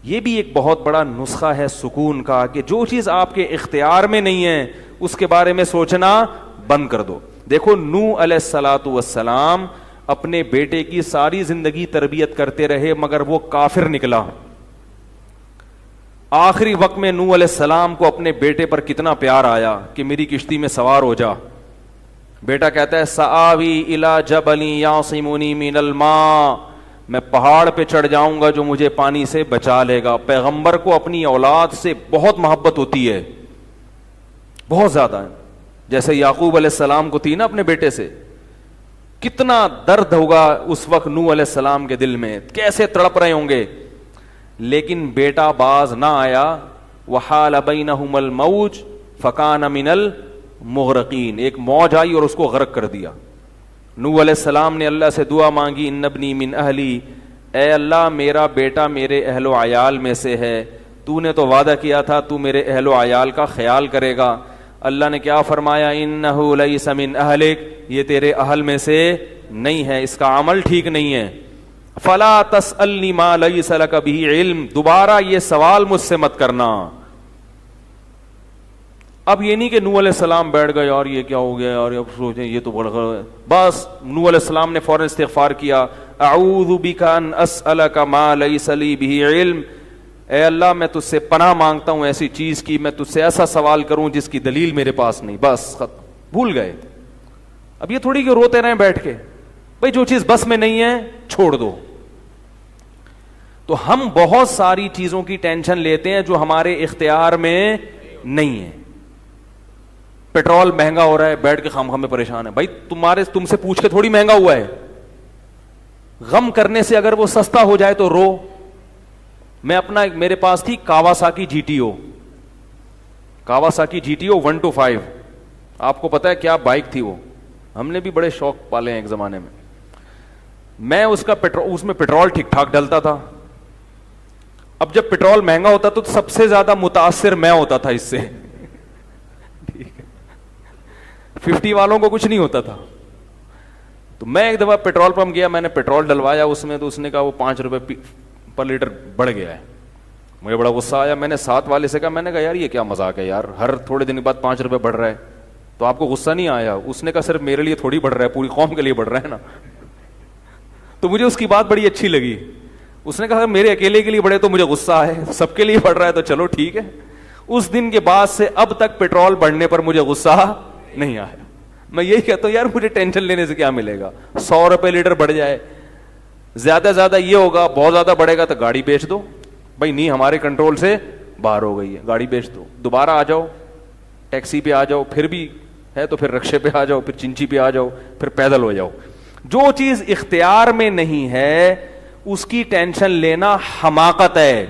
یہ بھی ایک بہت بڑا نسخہ ہے سکون کا کہ جو چیز آپ کے اختیار میں نہیں ہے اس کے بارے میں سوچنا بند کر دو. دیکھو نوح علیہ الصلاۃ والسلام اپنے بیٹے کی ساری زندگی تربیت کرتے رہے مگر وہ کافر نکلا. آخری وقت میں نوح علیہ السلام کو اپنے بیٹے پر کتنا پیار آیا کہ میری کشتی میں سوار ہو جا. بیٹا کہتا ہے سآوی الی جبل یعصمنی من الماء, میں پہاڑ پہ چڑھ جاؤں گا جو مجھے پانی سے بچا لے گا. پیغمبر کو اپنی اولاد سے بہت محبت ہوتی ہے, بہت زیادہ, جیسے یعقوب علیہ السلام کو تھی نا اپنے بیٹے سے. کتنا درد ہوگا اس وقت نوح علیہ السلام کے دل میں, کیسے تڑپ رہے ہوں گے. لیکن بیٹا باز نہ آیا. وحال بینہم الموج فکان من المغرقین, ایک موج آئی اور اس کو غرق کر دیا. نوح علیہ السلام نے اللہ سے دعا مانگی ان ابنی من اہلی, اے اللہ میرا بیٹا میرے اہل و عیال میں سے ہے, تو نے تو وعدہ کیا تھا تو میرے اہل و عیال کا خیال کرے گا. اللہ نے کیا فرمایا انہ لیس من اہلک, یہ تیرے اہل میں سے نہیں ہے, اس کا عمل ٹھیک نہیں ہے. فلا تسألنی ما لیس لک بہ علم, دوبارہ یہ سوال مجھ سے مت کرنا. اب یہ نہیں کہ نوح علیہ السلام بیٹھ گئے اور یہ کیا ہو گیا اور اب سوچیں یہ تو بڑا, بس نوح علیہ السلام نے فوراً استغفار کیا. اعوذ بک ان اسألک ما لیس لی بہ علم, اے اللہ میں تجھ سے پناہ مانگتا ہوں ایسی چیز کی, میں تجھ سے ایسا سوال کروں جس کی دلیل میرے پاس نہیں. بس ختم, بھول گئے. اب یہ تھوڑی کہ روتے رہیں بیٹھ کے, بھئی جو چیز بس میں نہیں ہے چھوڑ دو. تو ہم بہت ساری چیزوں کی ٹینشن لیتے ہیں جو ہمارے اختیار میں نہیں ہے. پیٹرول مہنگا ہو رہا ہے, بیٹھ کے خام میں پریشان ہے. بھائی تم سے پوچھ کے تھوڑی مہنگا ہوا ہے, غم کرنے سے اگر وہ سستا ہو جائے تو رو. میرے پاس تھی Kawasaki G T O, Kawasaki G T O 125, آپ کو پتا ہے کیا بائک تھی وہ, ہم نے بھی بڑے شوق پالے ہیں ایک زمانے میں. میں اس میں پیٹرول ٹھیک ٹھاک ڈلتا تھا. اب جب پیٹرول مہنگا ہوتا تو سب سے زیادہ متاثر میں ہوتا تھا اس سے. 50 والوں کو کچھ نہیں ہوتا تھا. تو میں ایک دفعہ پیٹرول پمپ گیا, میں نے پیٹرول ڈلوایا اس میں, تو اس نے کہا وہ 5 روپے پر لیٹر بڑھ گیا ہے. مجھے بڑا غصہ آیا. میں نے ساتھ والے سے کہا, میں نے کہا یار یہ کیا مذاق ہے یار, ہر تھوڑے دن کے بعد 5 روپے بڑھ رہا ہے, تو آپ کو غصہ نہیں آیا؟ اس نے کہا صرف میرے لیے تھوڑی بڑھ رہا ہے, پوری قوم کے لیے بڑھ رہا ہے نا. تو مجھے اس کی بات بڑی اچھی لگی. اس نے کہا میرے اکیلے کے لیے بڑھے تو مجھے غصہ آئے, سب کے لیے بڑھ رہا ہے تو چلو ٹھیک ہے. اس دن کے بعد سے اب تک پیٹرول بڑھنے پر مجھے غصہ نہیں آیا. میں یہی کہتا ہوں یار مجھے ٹینشن لینے سے کیا ملے گا, 100 روپے لیٹر بڑھ جائے, زیادہ سے زیادہ یہ ہوگا, بہت زیادہ بڑھے گا تو گاڑی بیچ دو. بھائی نہیں ہمارے کنٹرول سے باہر ہو گئی ہے, گاڑی بیچ دو, دوبارہ آ جاؤ, ٹیکسی پہ آ جاؤ, پھر بھی ہے تو پھر رکشے پہ آ جاؤ, پھر چنچی پہ آ جاؤ, پھر پیدل ہو جاؤ. جو چیز اختیار میں نہیں ہے اس کی ٹینشن لینا حماقت ہے.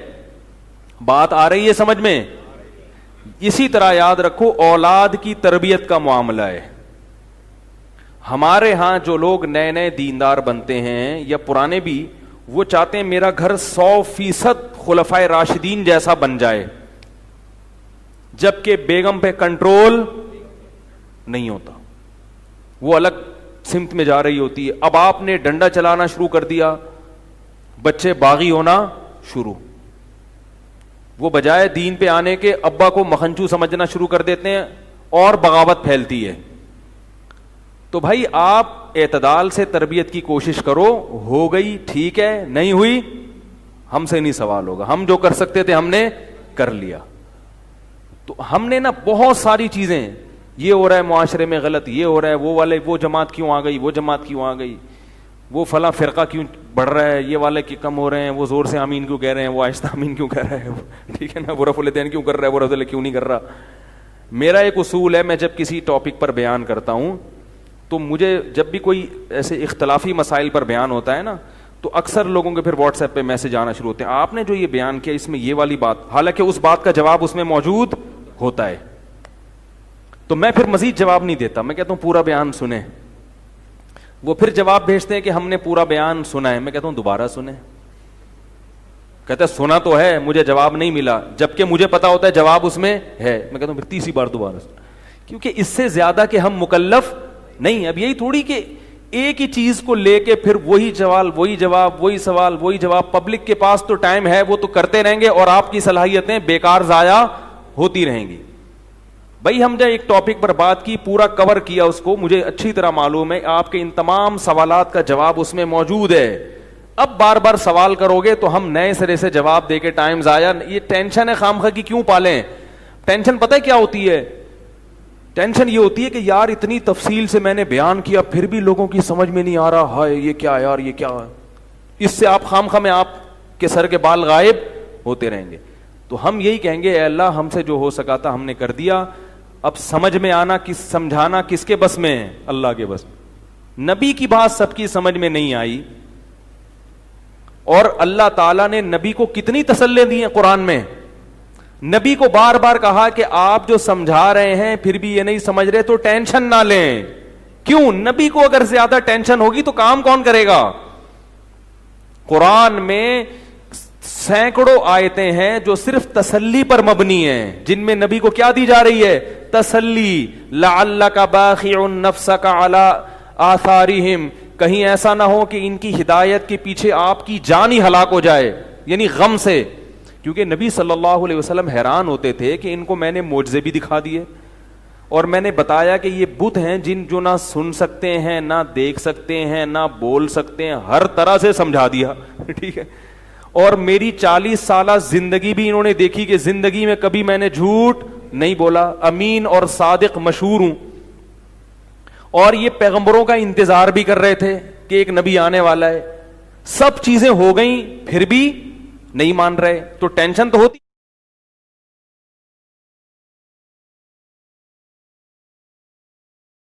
بات آ رہی ہے سمجھ میں؟ اسی طرح یاد رکھو اولاد کی تربیت کا معاملہ ہے. ہمارے ہاں جو لوگ نئے نئے دیندار بنتے ہیں یا پرانے بھی, وہ چاہتے ہیں میرا گھر 100% خلفائے راشدین جیسا بن جائے, جبکہ بیگم پہ کنٹرول نہیں ہوتا, وہ الگ سمت میں جا رہی ہوتی ہے. اب آپ نے ڈنڈا چلانا شروع کر دیا, بچے باغی ہونا شروع, وہ بجائے دین پہ آنے کے ابا کو مکھنچو سمجھنا شروع کر دیتے ہیں اور بغاوت پھیلتی ہے. تو بھائی آپ اعتدال سے تربیت کی کوشش کرو, ہو گئی ٹھیک ہے, نہیں ہوئی ہم سے نہیں سوال ہوگا, ہم جو کر سکتے تھے ہم نے کر لیا. تو ہم نے نا بہت ساری چیزیں, یہ ہو رہا ہے معاشرے میں غلط, یہ ہو رہا ہے, وہ والے وہ جماعت کیوں آ گئی, وہ جماعت کیوں آ گئی, وہ فلاں فرقہ کیوں بڑھ رہا ہے, یہ والے کی کم ہو رہے ہیں, وہ زور سے آمین کیوں کہہ رہے ہیں, وہ آہستہ آمین کیوں کہہ رہا ہے, ٹھیک ہے نا, وہ رفع الیدین کیوں کر رہا ہے, وہ رفع الیدین کیوں نہیں کر رہا. میرا ایک اصول ہے, میں جب کسی ٹاپک پر بیان کرتا ہوں تو مجھے جب بھی کوئی ایسے اختلافی مسائل پر بیان ہوتا ہے نا, تو اکثر لوگوں کے پھر واٹس ایپ پہ میسج آنا شروع ہوتے ہیں, آپ نے جو یہ بیان کیا اس میں یہ والی بات, حالانکہ اس بات کا جواب اس میں موجود ہوتا ہے. تو میں پھر مزید جواب نہیں دیتا, میں کہتا ہوں پورا بیان سنیں. وہ پھر جواب بھیجتے ہیں کہ ہم نے پورا بیان سنا ہے, میں کہتا ہوں دوبارہ سنیں. کہتا ہے سنا تو ہے, مجھے جواب نہیں ملا, جبکہ مجھے پتا ہوتا ہے جواب اس میں ہے. میں کہتا ہوں پھر 30 بار دوبارہ سن, کیونکہ اس سے زیادہ کہ ہم مکلف نہیں. اب یہی تھوڑی کہ ایک ہی چیز کو لے کے پھر وہی سوال وہی جواب وہی سوال وہی جواب. پبلک کے پاس تو ٹائم ہے, وہ تو کرتے رہیں گے اور آپ کی صلاحیتیں بیکار ضائع ہوتی رہیں گی. بھائی ہم جو ایک ٹاپک پر بات کی, پورا کور کیا اس کو, مجھے اچھی طرح معلوم ہے آپ کے ان تمام سوالات کا جواب اس میں موجود ہے. اب بار بار سوال کرو گے تو ہم نئے سرے سے جواب دے کے ٹائم ضائع, یہ ٹینشن ہے خام خواہ کی کیوں پالیں. ٹینشن پتہ ہے کیا ہوتی ہے؟ ٹینشن یہ ہوتی ہے کہ یار اتنی تفصیل سے میں نے بیان کیا پھر بھی لوگوں کی سمجھ میں نہیں آ رہا, ہائے یہ کیا یار, یہ کیا ہے. اس سے آپ خام خواہ میں آپ کے سر کے بال غائب ہوتے رہیں گے. تو ہم یہی کہیں گے, اے اللہ ہم سے جو ہو سکا تھا ہم نے کر دیا, اب سمجھ میں آنا سمجھانا کس کے بس میں ہے؟ اللہ کے بس میں. نبی کی بات سب کی سمجھ میں نہیں آئی, اور اللہ تعالیٰ نے نبی کو کتنی تسلی دی ہیں قرآن میں. نبی کو بار بار کہا کہ آپ جو سمجھا رہے ہیں پھر بھی یہ نہیں سمجھ رہے تو ٹینشن نہ لیں. کیوں؟ نبی کو اگر زیادہ ٹینشن ہوگی تو کام کون کرے گا؟ قرآن میں سینکڑوں آیتیں ہیں جو صرف تسلی پر مبنی ہیں, جن میں نبی کو کیا دی جا رہی ہے؟ تسلی. لعلک باخع نفسک علی آثارہم, کہیں ایسا نہ ہو کہ ان کی ہدایت کے پیچھے آپ کی جان ہی ہلاک ہو جائے, یعنی غم سے. کیونکہ نبی صلی اللہ علیہ وسلم حیران ہوتے تھے کہ ان کو میں نے معجزے بھی دکھا دیے, اور میں نے بتایا کہ یہ بت ہیں جن جو نہ سن سکتے ہیں, نہ دیکھ سکتے ہیں, نہ بول سکتے ہیں, ہر طرح سے سمجھا دیا. ٹھیک ہے, اور میری 40 سالہ زندگی بھی انہوں نے دیکھی کہ زندگی میں کبھی میں نے جھوٹ نہیں بولا, امین اور صادق مشہور ہوں. اور یہ پیغمبروں کا انتظار بھی کر رہے تھے کہ ایک نبی آنے والا ہے. سب چیزیں ہو گئیں پھر بھی نہیں مان رہے, تو ٹینشن تو ہوتی.